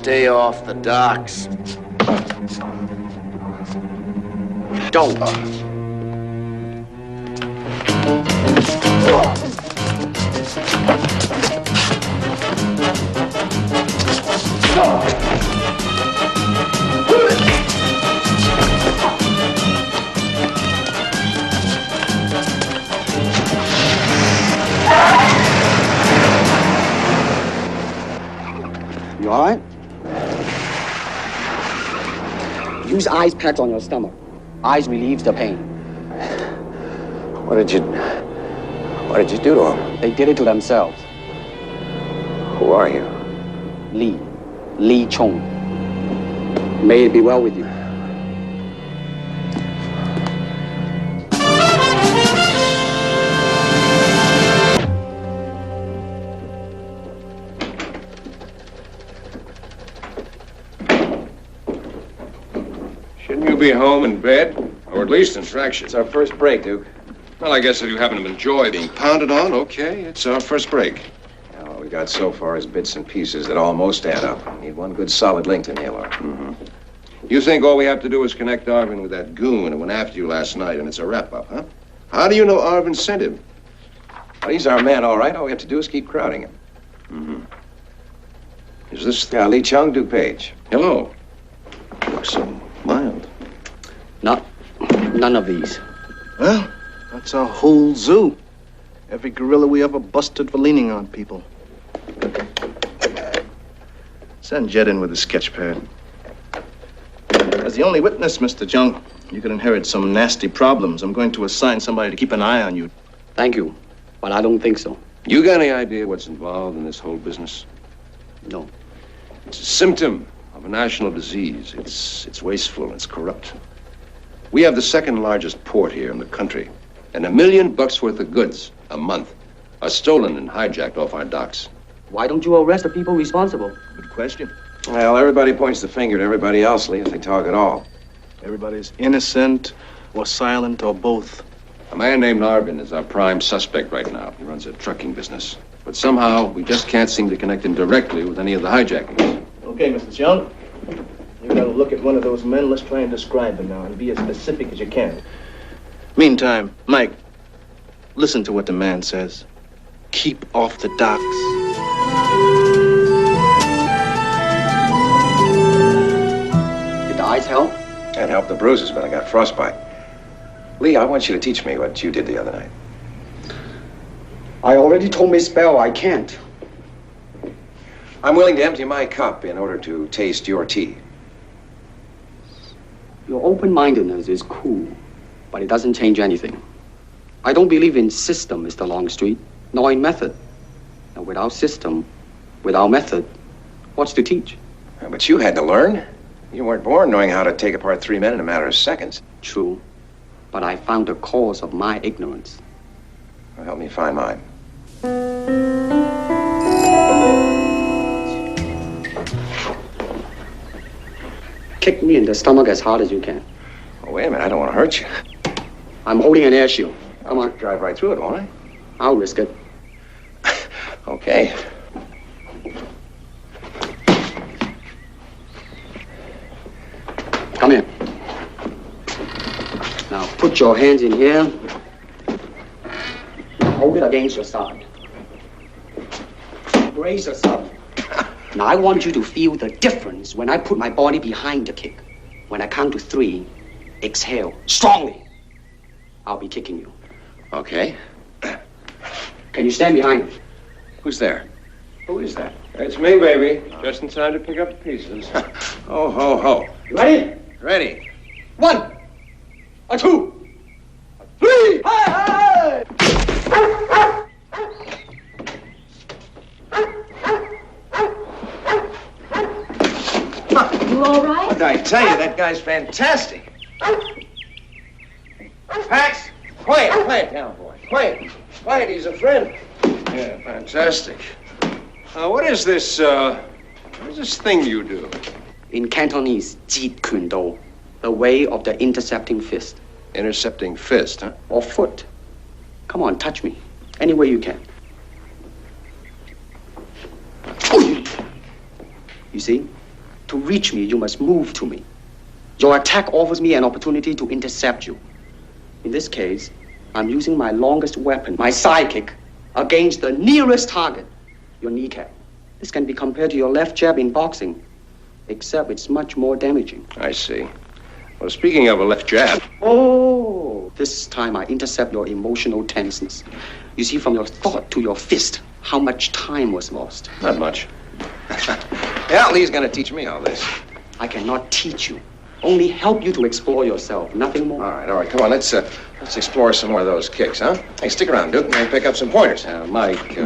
stay off the docks. Don't. You all right? Use ice packs on your stomach. Ice relieves the pain. What did you do to him? They did it to themselves. Who are you? Lee Chong. May it be well with you. Shouldn't you be home in bed? Or at least in traction? It's our first break, Duke. Well, I guess if you happen to enjoy being pounded on, okay, it's our first break. Yeah, what we got so far is bits and pieces that almost add up. We need one good solid link to nail our. You think all we have to do is connect Arvin with that goon who went after you last night, and it's a wrap-up, huh? How do you know Arvin sent him? Well, he's our man, all right. All we have to do is keep crowding him. Is this... Yeah, Lee Chung, Duke Page. Hello. Looks so mild. None of these. Well, that's our whole zoo. Every gorilla we ever busted for leaning on people. Send Jed in with the sketch pad. As the only witness, Mr. Jung, you could inherit some nasty problems. I'm going to assign somebody to keep an eye on you. Thank you, but I don't think so. You got any idea what's involved in this whole business? No. It's a symptom of a national disease. It's wasteful, it's corrupt. We have the second largest port here in the country, and $1 million worth of goods a month are stolen and hijacked off our docks. Why don't you arrest the people responsible? Good question. Well, everybody points the finger to everybody else, Lee, if they talk at all. Everybody's innocent or silent or both. A man named Arvin is our prime suspect right now. He runs a trucking business. But somehow, we just can't seem to connect him directly with any of the hijackings. Okay, Mr. Chung. You gotta look at one of those men. Let's try and describe him now and be as specific as you can. Meantime, Mike, listen to what the man says. Keep off the docks. Did the ice help? Can't help the bruises, but I got frostbite. Lee, I want you to teach me what you did the other night. I already told Miss Bell I can't. I'm willing to empty my cup in order to taste your tea. Your open-mindedness is cool, but it doesn't change anything. I don't believe in system, Mr. Longstreet, nor in method. And without system, without method, what's to teach? But you had to learn. You weren't born knowing how to take apart 3 men in a matter of seconds. True, but I found the cause of my ignorance. Well, help me find mine. Kick me in the stomach as hard as you can. Oh, wait a minute, I don't want to hurt you. I'm holding an air shield. Come on. Drive right through it, won't I? I'll risk it. Okay. Come here. Now put your hands in here. Hold it against your side. Brace yourself. Now I want you to feel the difference when I put my body behind the kick. When I count to 3, exhale strongly. I'll be kicking you. Okay. Can you stand behind me? Who's there? Who is that? It's me, baby. Just in time to pick up the pieces. Oh, ho, ho. You ready? Ready. 1, 2, 3. Hey, hey! You all right? What did I tell you? That guy's fantastic. Pax, quiet down, boy. Quiet, he's a friend. Yeah, fantastic. What is this thing you do? In Cantonese, 截拳道, the way of the intercepting fist. Intercepting fist, huh? Or foot. Come on, touch me. Any way you can. You see? To reach me, you must move to me. Your attack offers me an opportunity to intercept you. In this case, I'm using my longest weapon, my sidekick, against the nearest target, your kneecap. This can be compared to your left jab in boxing, except it's much more damaging. I see. Well, speaking of a left jab... Oh, this time I intercept your emotional tenseness. You see, from your thought to your fist, how much time was lost. Not much. Yeah, Lee's gonna teach me all this. I cannot teach you. Only help you to explore yourself, nothing more. All right, come on, let's explore some more of those kicks, huh? Hey, stick around, Duke, and pick up some pointers. Mike,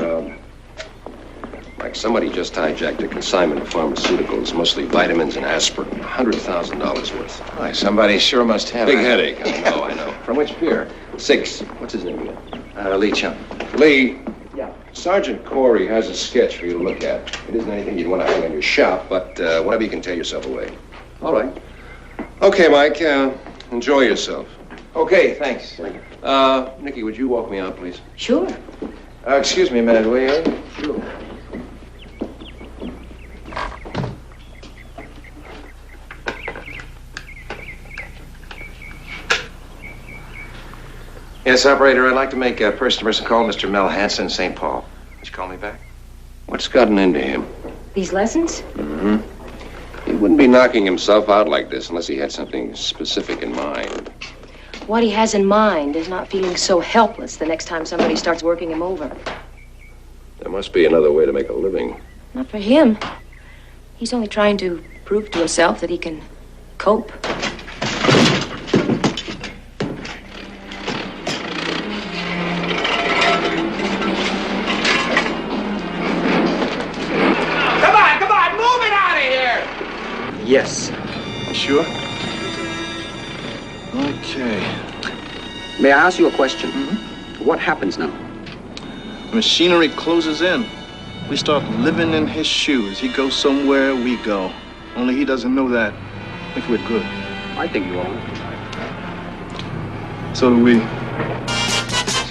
somebody just hijacked a consignment of pharmaceuticals, mostly vitamins and aspirin, $100,000 worth. Why, somebody sure must have Big a headache, I know. From which pier? 6. What's his name again? Lee Chung. Lee. Yeah. Sergeant Corey has a sketch for you to look at. It isn't anything you'd want to hang on your shop, but whenever you can tear yourself away. All right. Okay, Mike, enjoy yourself. Okay, thanks. Nikki, would you walk me out, please? Sure. Excuse me a minute, will you? Sure. Yes, operator, I'd like to make a person-to-person call, Mr. Mel Hanson, St. Paul. Would you call me back? What's gotten into him? These lessons? Mm-hmm. He wouldn't be knocking himself out like this unless he had something specific in mind. What he has in mind is not feeling so helpless the next time somebody starts working him over. There must be another way to make a living. Not for him. He's only trying to prove to himself that he can cope. Yes. Sure? Okay. May I ask you a question? Mm-hmm. What happens now? Machinery closes in. We start living in his shoes. He goes somewhere, we go. Only he doesn't know that. If we're good. I think you are. So do we.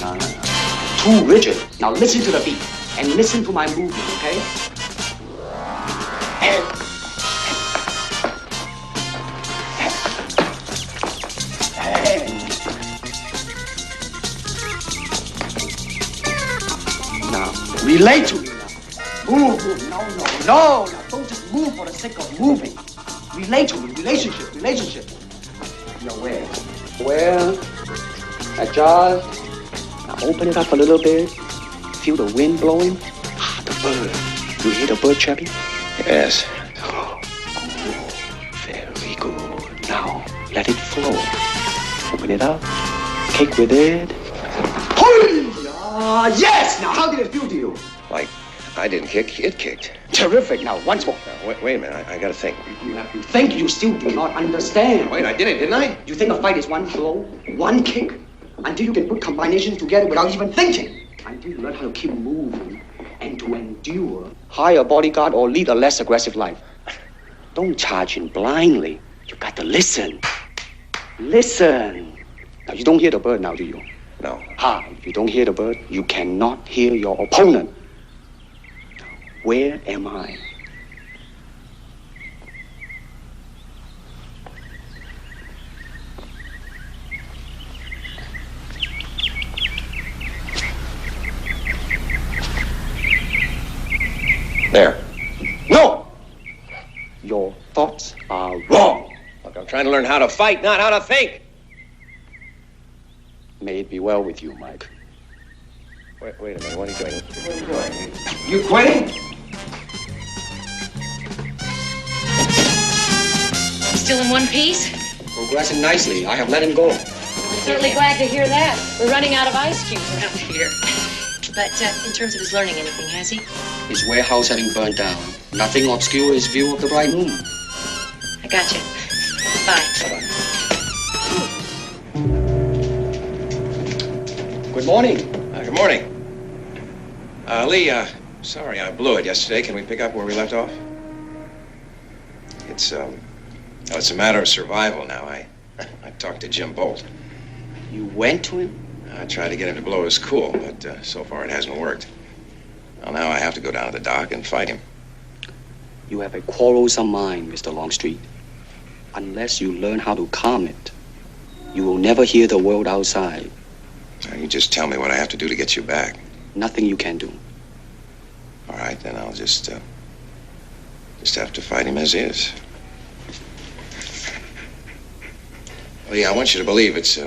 No. Too rigid. Now listen to the beat and listen to my movement, okay? Relate to me now. Move. No. Don't just move for the sake of moving. Relate to me. Relationship. You're where? Adjust. Now open it up a little bit. Feel the wind blowing. The bird. You hear the bird chirping? Yes. Very good. Now let it flow. Open it up. Kick with it. Yes! Now, how did it feel to you? Like, I didn't kick, it kicked. Terrific. Now, once more. Wait a minute, I gotta think. You have to think. You still do not understand. Wait, I did it, didn't I? You think a fight is one blow, one kick, until you can put combinations together without even thinking. Until you learn how to keep moving and to endure. Hire a bodyguard or lead a less aggressive life. Don't charge in blindly. You got to listen. Listen. Now, you don't hear the bird now, do you? No. If you don't hear the bird, you cannot hear your opponent. Where am I? There. No! Your thoughts are wrong. Look, I'm trying to learn how to fight, not how to think. May it be well with you, Mike. Wait a minute, what are you doing? What are you doing? You quitting? Still in one piece? Progressing nicely. I have let him go. I'm certainly glad to hear that. We're running out of ice cubes around here. But in terms of his learning anything, has he? His warehouse having burned down. Nothing obscure his view of the bright moon. I got you. Bye. Bye-bye. Good morning. Good morning. Lee, sorry I blew it yesterday. Can we pick up where we left off? It's a matter of survival now. I talked to Jim Bolt. You went to him? I tried to get him to blow his cool, but so far it hasn't worked. Well, now I have to go down to the dock and fight him. You have a quarrelsome mind, Mr. Longstreet. Unless you learn how to calm it, you will never hear the world outside. Now, you just tell me what I have to do to get you back. Nothing you can do. All right, then I'll just have to fight him as is. Well, yeah, I want you to believe it's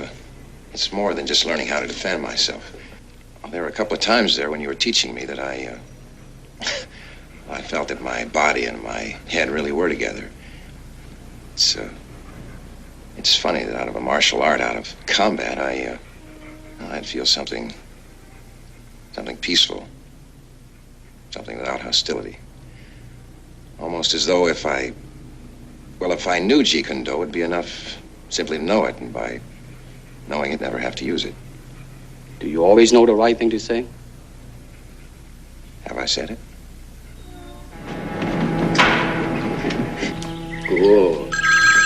more than just learning how to defend myself. Well, there were a couple of times there when you were teaching me that I felt that my body and my head really were together. It's funny that out of a martial art, out of combat, I'd feel something peaceful, something without hostility. Almost as though if I knew Jeet Kune Do, it'd be enough simply to know it, and by knowing it, never have to use it. Do you always know the right thing to say? Have I said it? Good.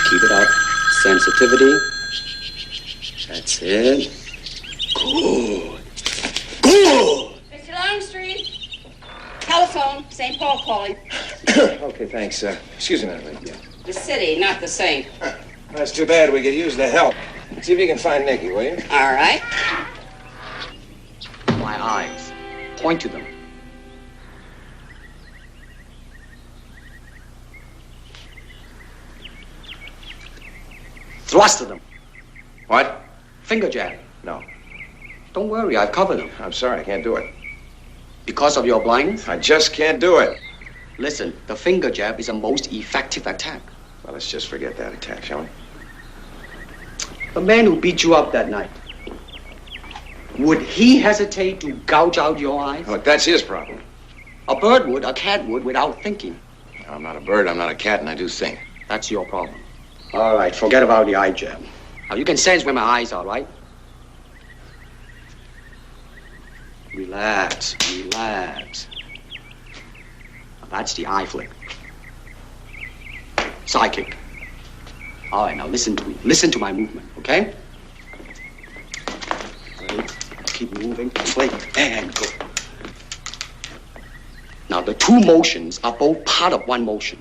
Keep it up. Sensitivity. That's it. Good. Good. Mr. Longstreet. Telephone. St. Paul calling. Okay, thanks. Excuse me a minute. Yeah. The city, not the saint. That's too bad. We could use the help. See if you can find Nicky, will you? All right. My eyes. Point to them. Thrust to them. What? Finger jab. No. Don't worry, I've covered them. I'm sorry, I can't do it. Because of your blindness? I just can't do it. Listen, the finger jab is the most effective attack. Well, let's just forget that attack, shall we? The man who beat you up that night, would he hesitate to gouge out your eyes? Look, that's his problem. A bird would, a cat would, without thinking. I'm not a bird, I'm not a cat, and I do think. That's your problem. All right, forget about the eye jab. Now, you can sense where my eyes are, right? Relax, relax. Now, that's the eye flick. Side kick. All right, now listen to me. Listen to my movement, okay? Ready? Keep moving. Flick and go. Now, the two motions are both part of one motion.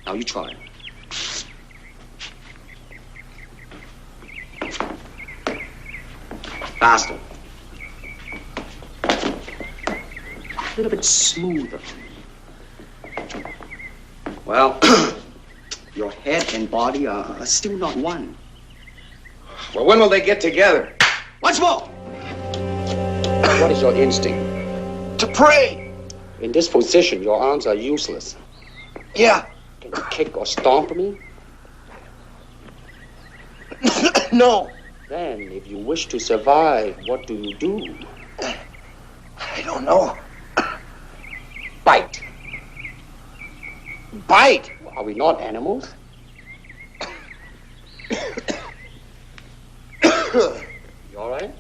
Now, you try it. Faster. A little bit smoother. Well, your head and body are still not one. Well, when will they get together? Once more! What is your instinct? To pray! In this position, your arms are useless. Yeah. Can you kick or stomp me? No. Then, if you wish to survive, what do you do? I don't know. Bite. Bite? Are we not animals? You all right?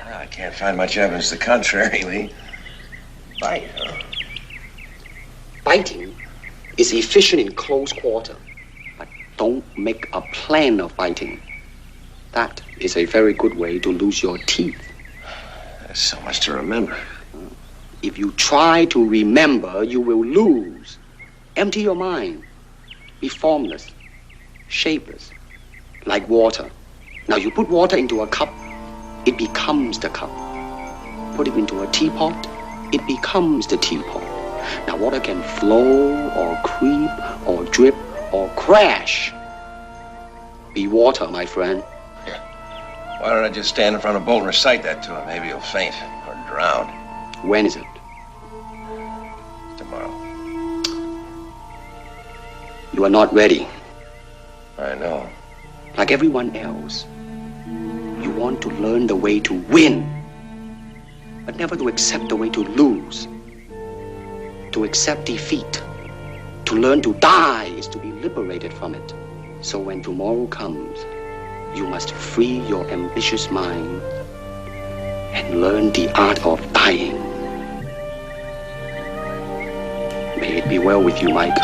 I can't find much evidence to the contrary, Lee. Bite, huh? Biting is efficient in close quarter, but don't make a plan of fighting. That is a very good way to lose your teeth. There's so much to remember. If you try to remember, you will lose. Empty your mind. Be formless, shapeless, like water. Now you put water into a cup, it becomes the cup. Put it into a teapot, it becomes the teapot. Now water can flow or creep or drip or crash. Be water, my friend. Why don't I just stand in front of Bolt and recite that to him? Maybe he'll faint or drown. When is it? Tomorrow. You are not ready. I know. Like everyone else, you want to learn the way to win, but never to accept the way to lose. To accept defeat, to learn to die is to be liberated from it. So when tomorrow comes, you must free your ambitious mind and learn the art of dying. May it be well with you, Mike.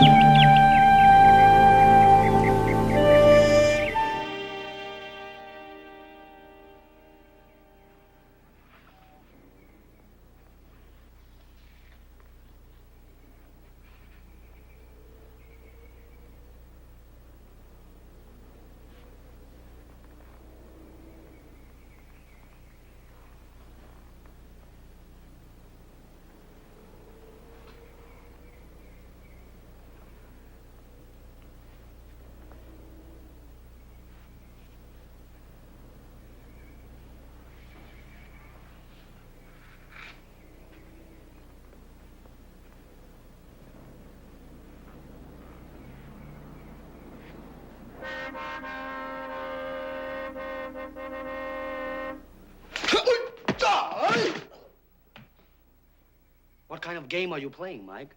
kind of game are you playing, Mike?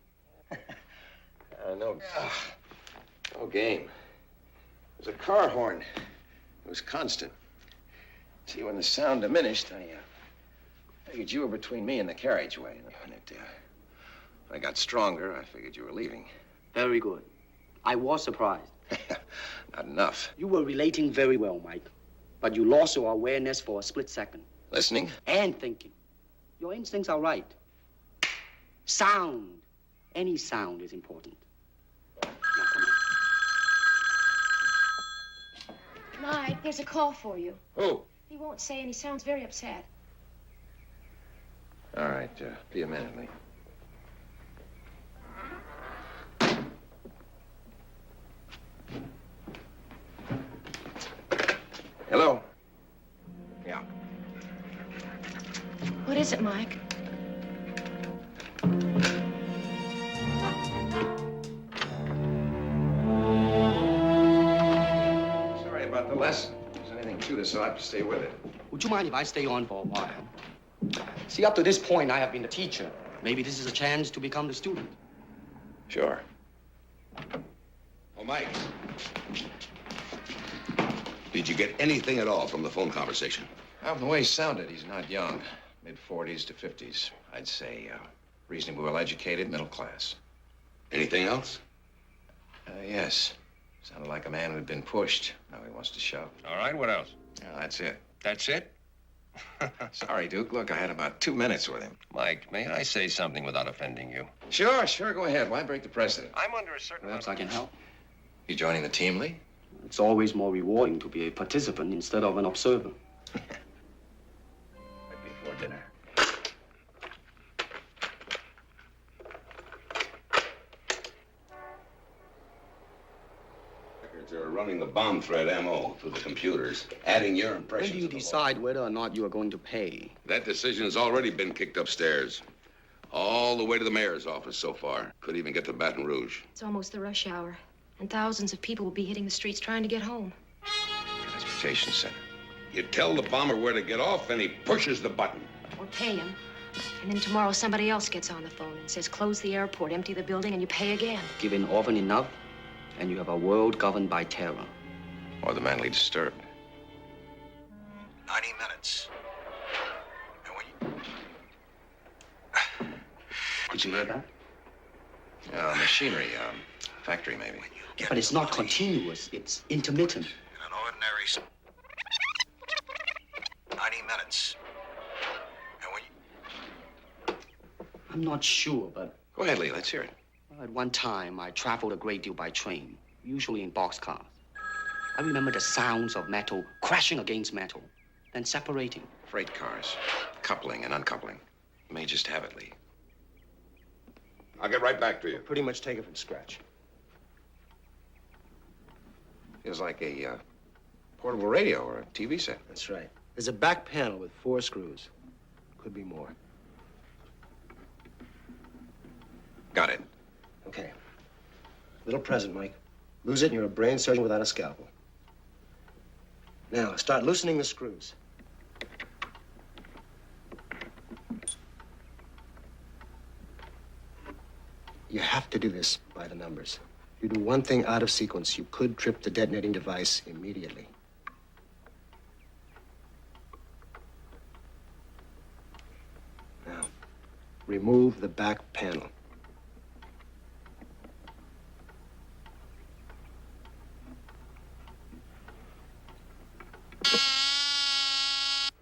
No game. It was a car horn. It was constant. See, when the sound diminished, I figured you were between me and the carriageway. And when I got stronger, I figured you were leaving. Very good. I was surprised. Not enough. You were relating very well, Mike. But you lost your awareness for a split second. Listening? And thinking. Your instincts are right. Sound. Any sound is important. Now, come on. Mike, there's a call for you. Who? He won't say, and he sounds very upset. All right, be a minute, Lee. Hello? Yeah. What is it, Mike? Sorry about the lesson. If there's anything to this, I'll have to stay with it. Would you mind if I stay on for a while? See, up to this point, I have been the teacher. Maybe this is a chance to become the student. Sure. Oh, Mike. Did you get anything at all from the phone conversation? Well, from the way he sounded, he's not young. Mid-40s to 50s. I'd say reasonably well-educated, middle class. Anything else? Yes. Sounded like a man who'd been pushed. Now he wants to shove. All right, what else? Yeah, that's it. That's it? Sorry, Duke. Look, I had about 2 minutes with him. Mike, may I say something without offending you? Sure, go ahead. Why break the precedent? I'm under a certain... Perhaps I can help. You joining the team, Lee? It's always more rewarding to be a participant instead of an observer. Right before dinner. They're running the bomb threat MO through the computers, adding your impressions. When do you decide whether or not you are going to pay? That decision has already been kicked upstairs. All the way to the mayor's office so far. Could even get to Baton Rouge. It's almost the rush hour, and thousands of people will be hitting the streets trying to get home. Transportation center. You tell the bomber where to get off, and he pushes the button. Or pay him. And then tomorrow somebody else gets on the phone and says, close the airport, empty the building, and you pay again. Given often enough, and you have a world governed by terror. Or the mentally disturbed. 90 minutes. And when you... Did you hear that? Machinery, factory maybe. But it's not continuous, it's intermittent. In an ordinary... 90 minutes. And when you... I'm not sure, but Go ahead, Lee, let's hear it. at one time I traveled a great deal by train, usually in boxcars. I remember the sounds of metal crashing against metal, then separating. Freight cars, coupling and uncoupling. You may just have it, Lee. I'll get right back to you. Pretty much take it from scratch. Feels like a portable radio or a TV set. That's right. There's a back panel with 4 screws. Could be more. Got it. Okay. Little present, Mike. Lose it and you're a brain surgeon without a scalpel. Now, start loosening the screws. You have to do this by the numbers. If you do one thing out of sequence, you could trip the detonating device immediately. Now, remove the back panel.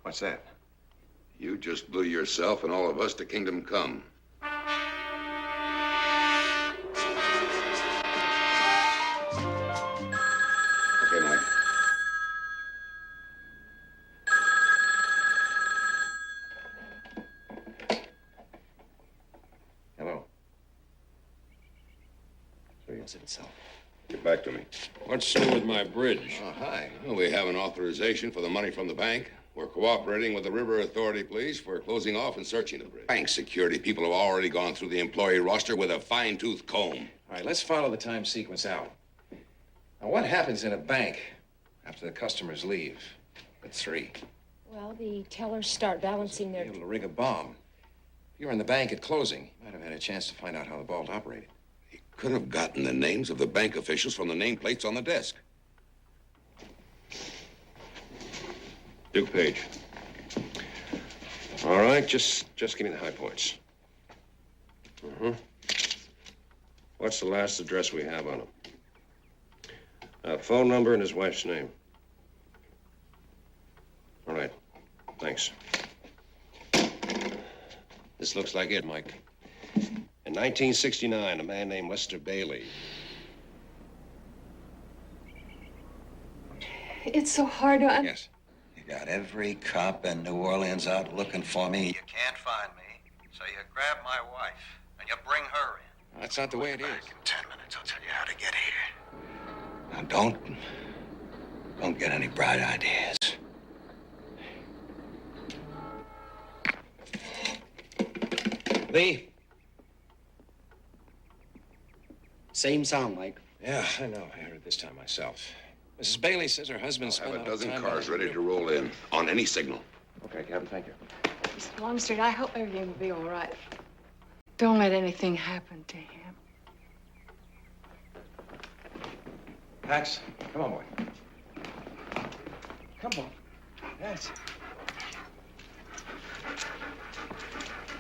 What's that? You just blew yourself and all of us to kingdom come. Okay, Mike. Hello. Answered itself. Get back to me. What's new with my bridge? Oh, hi. Well, we have an authorization for the money from the bank. We're cooperating with the River Authority Police for closing off and searching the bridge. Bank security people have already gone through the employee roster with a fine-tooth comb. All right, let's follow the time sequence out. Now, what happens in a bank after the customers leave at 3? Well, the tellers start balancing Be their... able to rig a bomb. If you were in the bank at closing, you might have had a chance to find out how the vault operated. He could have gotten the names of the bank officials from the nameplates on the desk. Duke Page. All right, just give me the high points. What's the last address we have on him? Phone number and his wife's name. All right, thanks. This looks like it, Mike. In 1969, a man named Lester Bailey. It's so hard to Yes. You got every cop in New Orleans out looking for me. You can't find me, so you grab my wife and you bring her in. That's not the way it is. Back in 10 minutes, I'll tell you how to get here. Now, don't get any bright ideas. Lee. Same sound, Mike. Yeah, I know. I heard it this time myself. Mrs. Bailey says her husband I spent have a a lot of dozen time cars on ready to roll in on any signal. Okay, Captain, thank you. Mr. Longstreet, I hope everything will be all right. Don't let anything happen to him. Pax, come on, boy. Come on. Yes.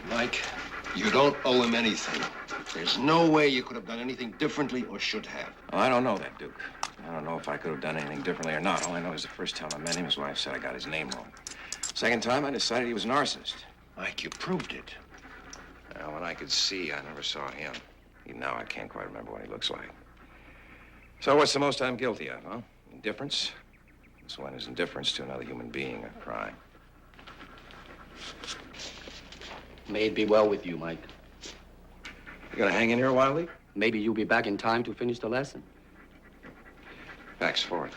Mike, you don't owe him anything. There's no way you could have done anything differently or should have. Well, I don't know that, Duke. I don't know if I could have done anything differently or not. All I know is the first time I met him, his wife said I got his name wrong. Second time, I decided he was an arsonist. Mike, you proved it. Well, when I could see, I never saw him. Even now, I can't quite remember what he looks like. So what's the most I'm guilty of, huh? Indifference? So when is indifference to another human being a crime? May it be well with you, Mike. You gonna hang in here a while, Lee? Maybe you'll be back in time to finish the lesson. Pax forward.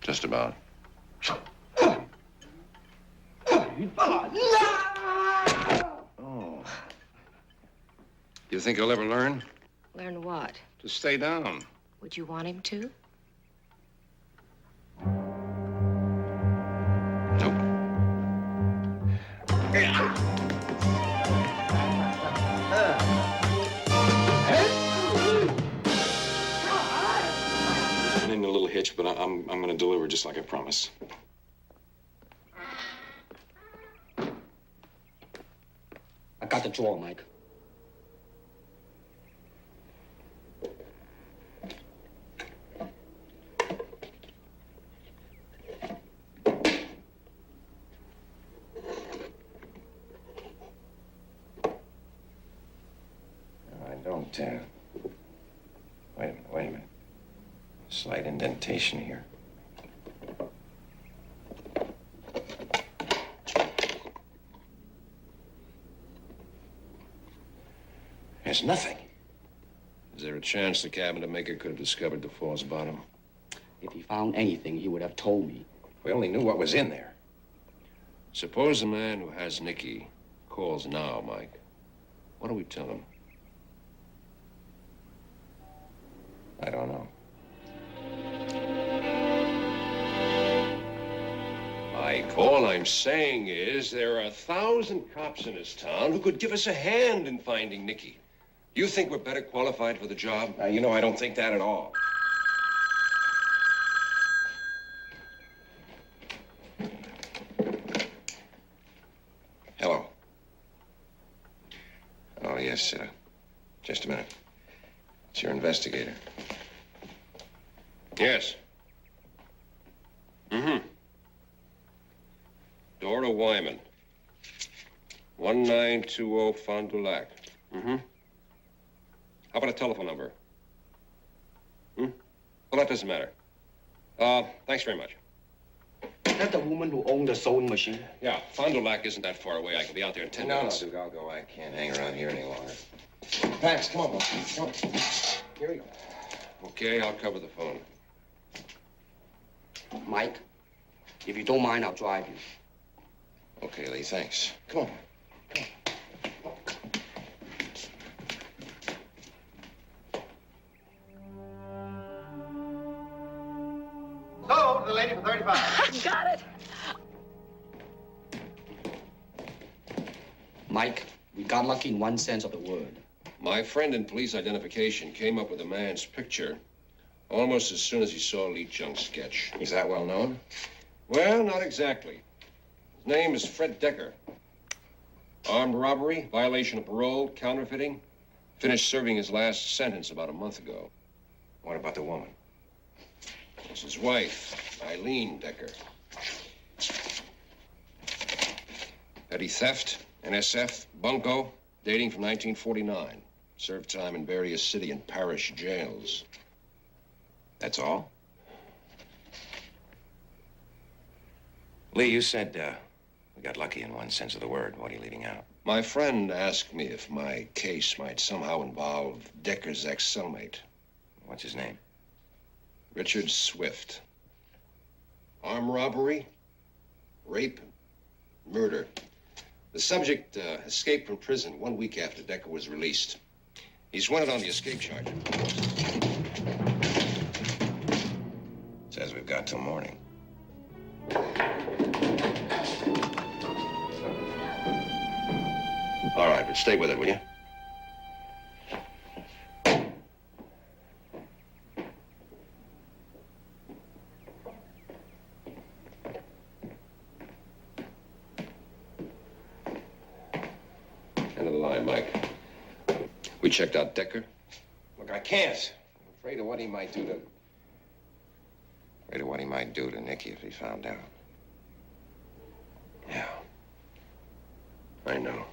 Just about. Oh. You think he'll ever learn? Learn what? To stay down. Would you want him to? Nope. I'm in a little hitch, but I'm going to deliver just like I promised. I got the drawer, Mike. Wait a minute. Slight indentation here. There's nothing. Is there a chance the cabinet maker could have discovered the false bottom? If he found anything, he would have told me. We only knew what was in there. Suppose the man who has Nikki calls now, Mike. What do we tell him? I don't know. Mike, all I'm saying is there are 1,000 cops in this town who could give us a hand in finding Nikki. You think we're better qualified for the job? You know, I don't think that at all. Hello. Oh, yes, just a minute. It's your investigator. Yes. Dora Wyman. 1920 Fond du Lac. How about a telephone number? Well, that doesn't matter. Thanks very much. Is that the woman who owned the sewing machine? Yeah, Fond du Lac isn't that far away. I can be out there in 10 minutes. No, Duke, I'll go. I can't hang around here any longer. Pax, come on, boy. Come on. Here we go. Okay, I'll cover the phone. Mike, if you don't mind, I'll drive you. Okay, Lee, thanks. Come on. Come on. 35. I got it. Mike, we got lucky in one sense of the word. My friend in police identification came up with a man's picture almost as soon as he saw Lee Chung's sketch. He's that well known? Well, not exactly. His name is Fred Decker. Armed robbery, violation of parole, counterfeiting. Finished serving his last sentence about a month ago. What about the woman? It's his wife, Eileen Decker. Petty theft, NSF, bunco, dating from 1949. Served time in various city and parish jails. That's all? Lee, you said we got lucky in one sense of the word. What are you leaving out? My friend asked me if my case might somehow involve Decker's ex-cellmate. What's his name? Richard Swift. Armed robbery, rape, murder. The subject escaped from prison 1 week after Decker was released. He's wanted on the escape charge. Says we've got till morning. All right, but stay with it, will you? End of the line, Mike. We checked out Decker. Look, I can't. I'm afraid of what he might do to... Afraid of what he might do to Nicky if he found out. Yeah. I know.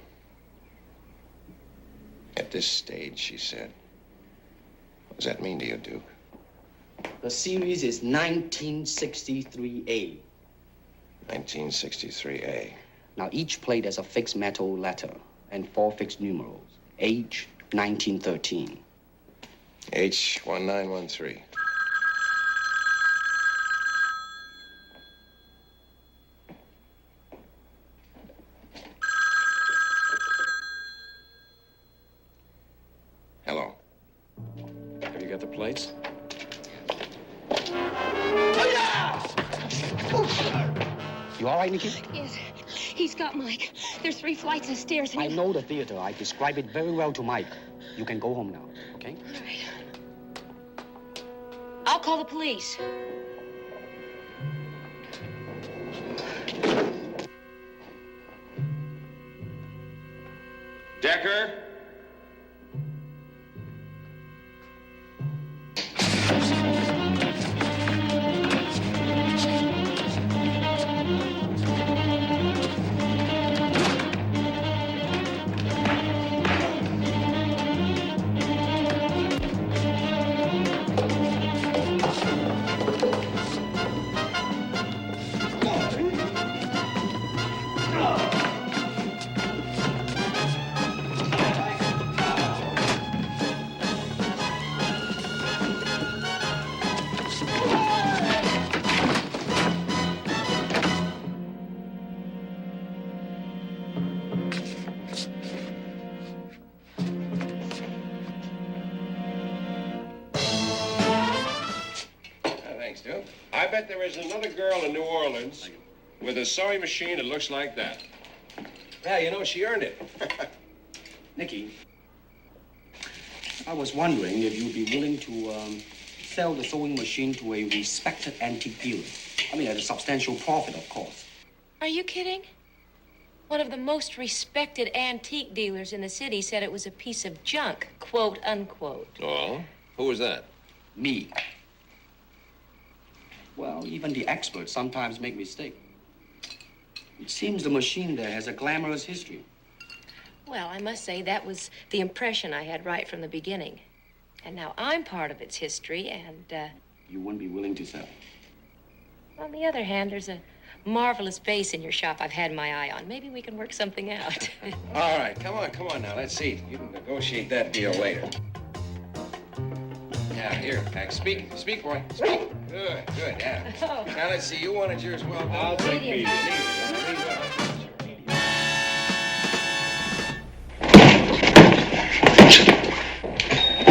At this stage, she said. What does that mean to you, Duke? The series is 1963A. 1963A. Now, each plate has a fixed metal letter and 4 fixed numerals. H, 1913. H1913. Hello. Have you got the plates? You all right, Nicky? Yes, he's got Mike. There's 3 flights of stairs. And I know the theater. I described it very well to Mike. You can go home now, okay? All right. I'll call the police. Decker? Thanks, Duke. I bet there is another girl in New Orleans with a sewing machine that looks like that. Yeah, you know, she earned it. Nicky, I was wondering if you'd be willing to sell the sewing machine to a respected antique dealer. I mean, at a substantial profit, of course. Are you kidding? One of the most respected antique dealers in the city said it was a piece of junk, quote unquote. Oh? Who was that? Me. Well, even the experts sometimes make mistakes. It seems the machine there has a glamorous history. Well, I must say that was the impression I had right from the beginning. And now I'm part of its history, and, You wouldn't be willing to sell. on the other hand, there's a marvelous vase in your shop I've had my eye on. Maybe we can work something out. All right, come on now. Let's see. You can negotiate that deal later. Yeah, here, Max. Speak, boy. Speak. Good, yeah. Oh. Now, let's see. You wanted yours well done. I'll take Medium.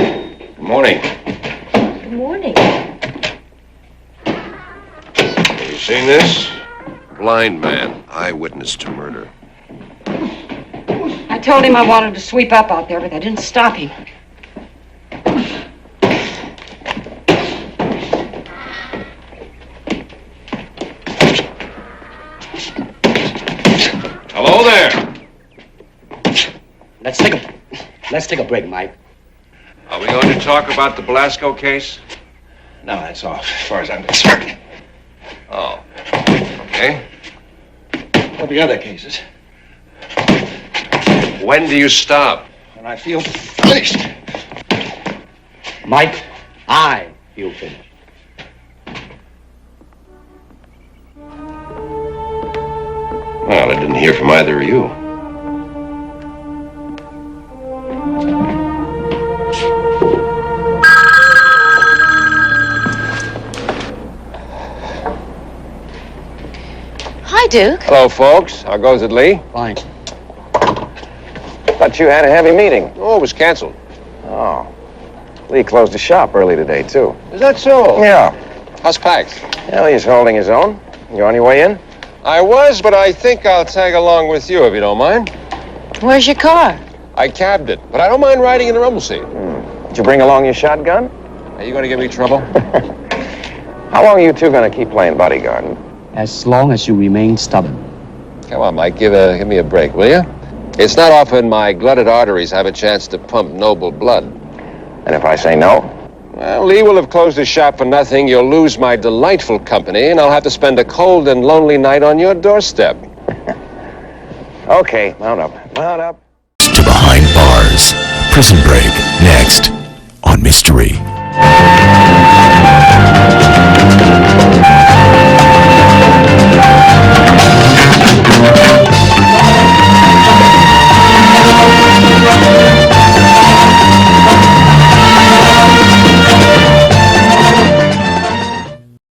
Good morning. Good morning. Are you seen this? Blind man, eyewitness to murder. I told him I wanted to sweep up out there, but I didn't stop him. Hello there. Let's take a break, Mike. Are we going to talk about the Belasco case? No, that's all, as far as I'm concerned. Oh. Okay. There'll be other cases. When do you stop? When I feel finished. Mike, I feel finished. Well, I didn't hear from either of you. Hi, Duke. Hello, folks. How goes it, Lee? Fine. Thought you had a heavy meeting. Oh, it was canceled. Oh. Lee closed the shop early today, too. Is that so? Yeah. How's Pax? Well, he's holding his own. You on your way in? I was, but I think I'll tag along with you if you don't mind. Where's your car? I cabbed it, but I don't mind riding in the rumble seat. Did you bring along your shotgun? Are you going to give me trouble? How long are you two going to keep playing bodyguard? As long as you remain stubborn. Come on, Mike, give me a break, will you? It's not often my glutted arteries have a chance to pump noble blood. And if I say no? Well, Lee will have closed his shop for nothing. You'll lose my delightful company, and I'll have to spend a cold and lonely night on your doorstep. Okay, mount up. Mount up. To Behind Bars. Prison Break. Next on Mystery.